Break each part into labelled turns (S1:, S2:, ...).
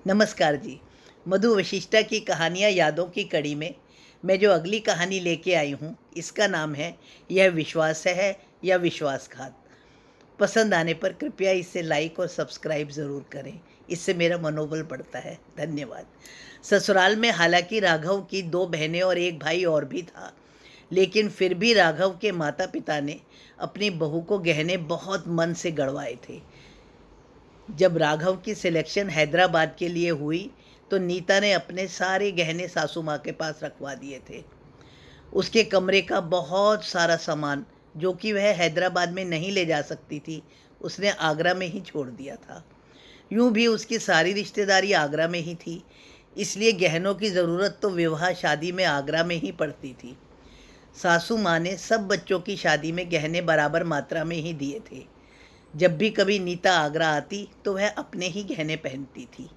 S1: नमस्कार जी। मधु वशिष्ठा की कहानियाँ यादों की कड़ी में मैं जो अगली कहानी लेके आई हूँ, इसका नाम है यह विश्वास है या विश्वासघात। पसंद आने पर कृपया इसे लाइक और सब्सक्राइब ज़रूर करें, इससे मेरा मनोबल बढ़ता है। धन्यवाद। ससुराल में हालांकि राघव की 2 बहनें और 1 भाई और भी था, लेकिन फिर भी राघव के माता पिता ने अपनी बहू को गहने बहुत मन से गढ़वाए थे। जब राघव की सिलेक्शन हैदराबाद के लिए हुई तो नीता ने अपने सारे गहने सासू माँ के पास रखवा दिए थे। उसके कमरे का बहुत सारा सामान जो कि वह हैदराबाद में नहीं ले जा सकती थी, उसने आगरा में ही छोड़ दिया था। यूं भी उसकी सारी रिश्तेदारी आगरा में ही थी, इसलिए गहनों की ज़रूरत तो विवाह शादी में आगरा में ही पड़ती थी। सासू माँ ने सब बच्चों की शादी में गहने बराबर मात्रा में ही दिए थे। जब भी कभी नीता आगरा आती तो वह अपने ही गहने पहनती थी।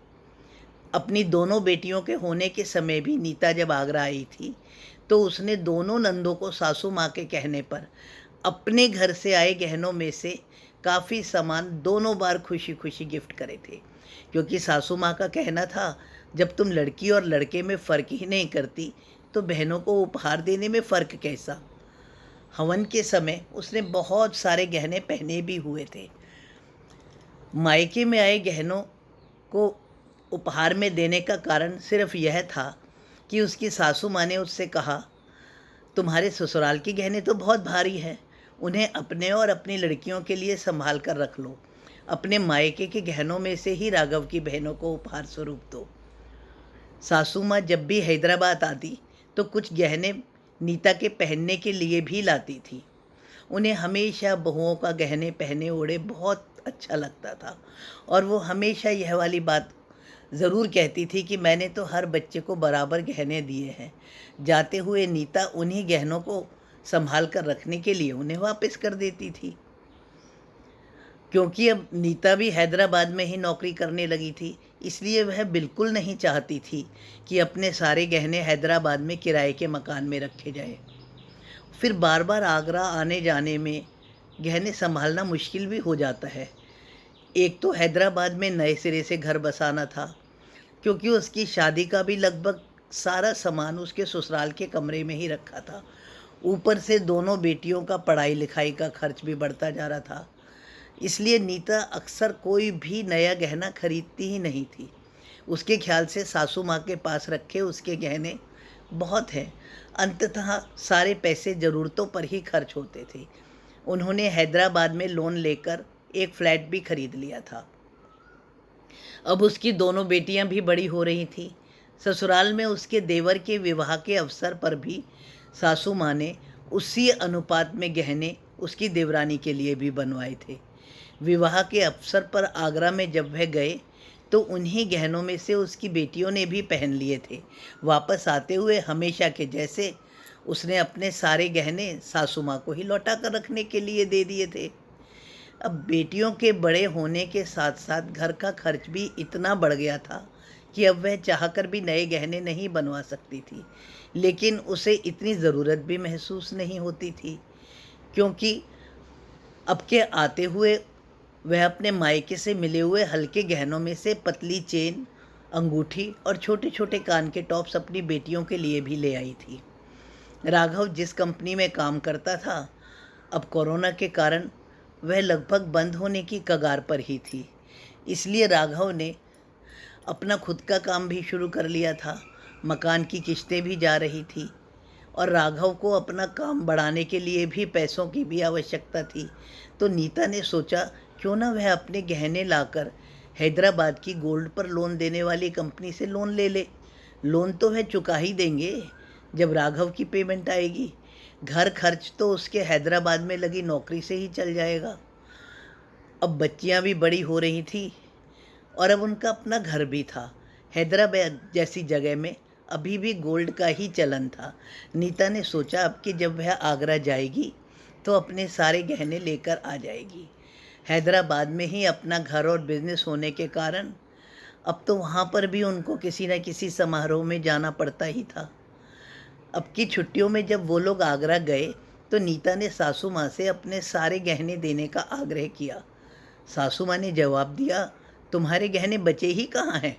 S1: अपनी दोनों बेटियों के होने के समय भी नीता जब आगरा आई थी तो उसने दोनों नंदों को सासू माँ के कहने पर अपने घर से आए गहनों में से काफ़ी सामान दोनों बार खुशी खुशी गिफ्ट करे थे, क्योंकि सासू माँ का कहना था, जब तुम लड़की और लड़के में फ़र्क ही नहीं करती तो बहनों को उपहार देने में फ़र्क कैसा। हवन के समय उसने बहुत सारे गहने पहने भी हुए थे। मायके में आए गहनों को उपहार में देने का कारण सिर्फ यह था कि उसकी सासू माँ ने उससे कहा, तुम्हारे ससुराल के गहने तो बहुत भारी हैं, उन्हें अपने और अपनी लड़कियों के लिए संभाल कर रख लो। अपने मायके के गहनों में से ही राघव की बहनों को उपहार स्वरूप दो। सासू माँ जब भी हैदराबाद आती तो कुछ गहने नीता के पहनने के लिए भी लाती थी। उन्हें हमेशा बहुओं का गहने पहने ओढ़े बहुत अच्छा लगता था और वो हमेशा यह वाली बात ज़रूर कहती थी कि मैंने तो हर बच्चे को बराबर गहने दिए हैं। जाते हुए नीता उन्हीं गहनों को संभाल कर रखने के लिए उन्हें वापस कर देती थी। क्योंकि अब नीता भी हैदराबाद में ही नौकरी करने लगी थी, इसलिए वह बिल्कुल नहीं चाहती थी कि अपने सारे गहने हैदराबाद में किराए के मकान में रखे जाए। फिर बार बार आगरा आने जाने में गहने संभालना मुश्किल भी हो जाता है। एक तो हैदराबाद में नए सिरे से घर बसाना था, क्योंकि उसकी शादी का भी लगभग सारा सामान उसके ससुराल के कमरे में ही रखा था। ऊपर से दोनों बेटियों का पढ़ाई लिखाई का खर्च भी बढ़ता जा रहा था, इसलिए नीता अक्सर कोई भी नया गहना खरीदती ही नहीं थी। उसके ख्याल से सासू माँ के पास रखे उसके गहने बहुत हैं। अंततः सारे पैसे ज़रूरतों पर ही खर्च होते थे। उन्होंने हैदराबाद में लोन लेकर एक फ्लैट भी खरीद लिया था। अब उसकी दोनों बेटियां भी बड़ी हो रही थीं। ससुराल में उसके देवर के विवाह के अवसर पर भी सासू माँ ने उसी अनुपात में गहने उसकी देवरानी के लिए भी बनवाए थे। विवाह के अवसर पर आगरा में जब वह गए तो उन्हीं गहनों में से उसकी बेटियों ने भी पहन लिए थे। वापस आते हुए हमेशा के जैसे उसने अपने सारे गहने सासू माँ को ही लौटा कर रखने के लिए दे दिए थे। अब बेटियों के बड़े होने के साथ साथ घर का खर्च भी इतना बढ़ गया था कि अब वह चाहकर भी नए गहने नहीं बनवा सकती थी, लेकिन उसे इतनी ज़रूरत भी महसूस नहीं होती थी, क्योंकि अब के आते हुए वह अपने मायके से मिले हुए हल्के गहनों में से पतली चेन, अंगूठी और छोटे छोटे कान के टॉप्स अपनी बेटियों के लिए भी ले आई थी। राघव जिस कंपनी में काम करता था, अब कोरोना के कारण वह लगभग बंद होने की कगार पर ही थी, इसलिए राघव ने अपना खुद का काम भी शुरू कर लिया था। मकान की किस्तें भी जा रही थी और राघव को अपना काम बढ़ाने के लिए भी पैसों की भी आवश्यकता थी। तो नीता ने सोचा, क्यों ना वह अपने गहने लाकर हैदराबाद की गोल्ड पर लोन देने वाली कंपनी से लोन ले ले। लोन तो वह चुका ही देंगे जब राघव की पेमेंट आएगी। घर खर्च तो उसके हैदराबाद में लगी नौकरी से ही चल जाएगा। अब बच्चियां भी बड़ी हो रही थी और अब उनका अपना घर भी था। हैदराबाद जैसी जगह में अभी भी गोल्ड का ही चलन था। नीता ने सोचा, अब कि जब वह आगरा जाएगी तो अपने सारे गहने लेकर आ जाएगी। हैदराबाद में ही अपना घर और बिजनेस होने के कारण अब तो वहाँ पर भी उनको किसी न किसी समारोह में जाना पड़ता ही था। अब की छुट्टियों में जब वो लोग आगरा गए तो नीता ने सासू माँ से अपने सारे गहने देने का आग्रह किया। सासू माँ ने जवाब दिया, तुम्हारे गहने बचे ही कहाँ हैं।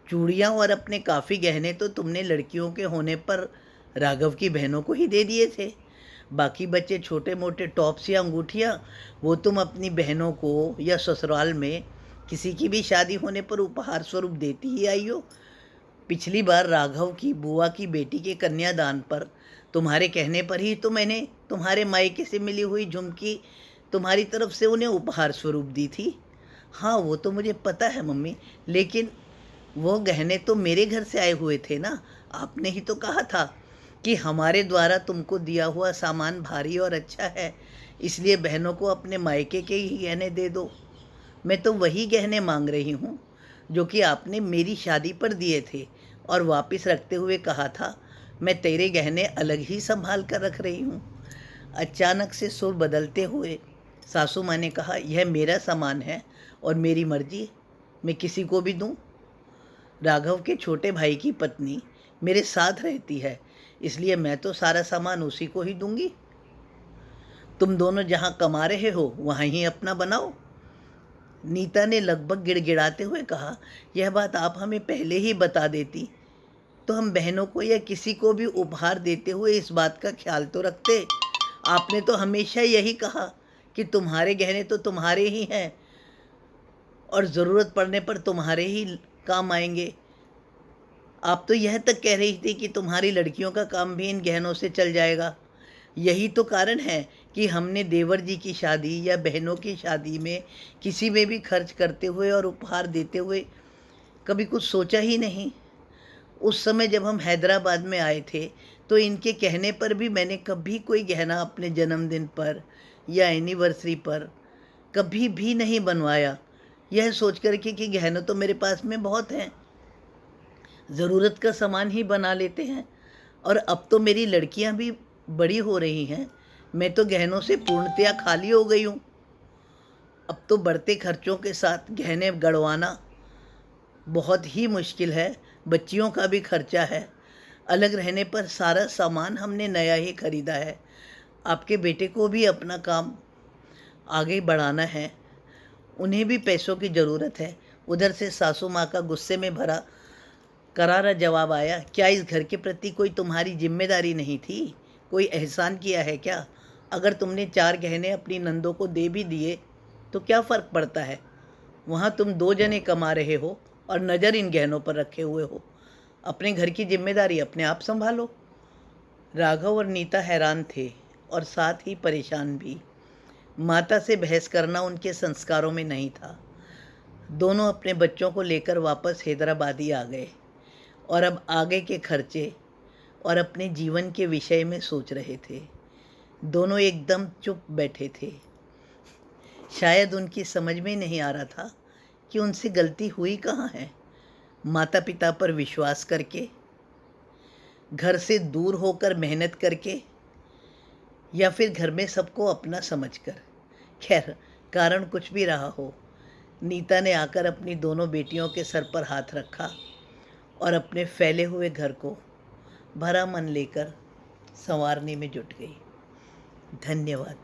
S1: चूड़ियाँ और अपने काफ़ी गहने तो तुमने लड़कियों के होने पर राघव की बहनों को ही दे दिए थे। बाकी बचे छोटे मोटे टॉप्स या अंगूठियाँ, वो तुम अपनी बहनों को या ससुराल में किसी की भी शादी होने पर उपहार स्वरूप देती ही आई हो। पिछली बार राघव की बुआ की बेटी के कन्यादान पर तुम्हारे कहने पर ही तो मैंने तुम्हारे मायके से मिली हुई झुमकी तुम्हारी तरफ से उन्हें उपहार स्वरूप दी थी। हाँ, वो तो मुझे पता है मम्मी, लेकिन वो गहने तो मेरे घर से आए हुए थे ना। आपने ही तो कहा था कि हमारे द्वारा तुमको दिया हुआ सामान भारी और अच्छा है, इसलिए बहनों को अपने मायके के ही गहने दे दो। मैं तो वही गहने मांग रही हूँ जो कि आपने मेरी शादी पर दिए थे और वापस रखते हुए कहा था मैं तेरे गहने अलग ही संभाल कर रख रही हूँ। अचानक से सुर बदलते हुए सासू माँ ने कहा, यह मेरा सामान है और मेरी मर्जी, मैं किसी को भी दूँ। राघव के छोटे भाई की पत्नी मेरे साथ रहती है, इसलिए मैं तो सारा सामान उसी को ही दूंगी। तुम दोनों जहाँ कमा रहे हो वहाँ ही अपना बनाओ। नीता ने लगभग गिड़गिड़ाते हुए कहा, यह बात आप हमें पहले ही बता देती तो हम बहनों को या किसी को भी उपहार देते हुए इस बात का ख्याल तो रखते। आपने तो हमेशा यही कहा कि तुम्हारे गहने तो तुम्हारे ही हैं और ज़रूरत पड़ने पर तुम्हारे ही काम आएंगे। आप तो यह तक कह रही थी कि तुम्हारी लड़कियों का काम भी इन गहनों से चल जाएगा। यही तो कारण है कि हमने देवर जी की शादी या बहनों की शादी में किसी में भी खर्च करते हुए और उपहार देते हुए कभी कुछ सोचा ही नहीं। उस समय जब हम हैदराबाद में आए थे तो इनके कहने पर भी मैंने कभी कोई गहना अपने जन्मदिन पर या एनिवर्सरी पर कभी भी नहीं बनवाया, यह सोच कर के कि गहने तो मेरे पास में बहुत हैं, ज़रूरत का सामान ही बना लेते हैं। और अब तो मेरी लड़कियां भी बड़ी हो रही हैं, मैं तो गहनों से पूर्णतया खाली हो गई हूँ। अब तो बढ़ते खर्चों के साथ गहने गढ़वाना बहुत ही मुश्किल है। बच्चियों का भी खर्चा है, अलग रहने पर सारा सामान हमने नया ही खरीदा है। आपके बेटे को भी अपना काम आगे बढ़ाना है, उन्हें भी पैसों की ज़रूरत है। उधर से सासू माँ का गुस्से में भरा करारा जवाब आया, क्या इस घर के प्रति कोई तुम्हारी जिम्मेदारी नहीं थी? कोई एहसान किया है क्या? अगर तुमने 4 गहने अपनी नंदों को दे भी दिए तो क्या फ़र्क पड़ता है? वहाँ तुम 2 जने कमा रहे हो और नज़र इन गहनों पर रखे हुए हो। अपने घर की जिम्मेदारी अपने आप संभालो। राघव और नीता हैरान थे और साथ ही परेशान भी। माता से बहस करना उनके संस्कारों में नहीं था। दोनों अपने बच्चों को लेकर वापस हैदराबाद ही आ गए और अब आगे के खर्चे और अपने जीवन के विषय में सोच रहे थे। दोनों एकदम चुप बैठे थे। शायद उनकी समझ में नहीं आ रहा था कि उनसे गलती हुई कहाँ है। माता पिता पर विश्वास करके, घर से दूर होकर मेहनत करके, या फिर घर में सबको अपना समझकर। खैर, कारण कुछ भी रहा हो, नीता ने आकर अपनी दोनों बेटियों के सर पर हाथ रखा और अपने फैले हुए घर को भरा मन लेकर संवारने में जुट गई। धन्यवाद।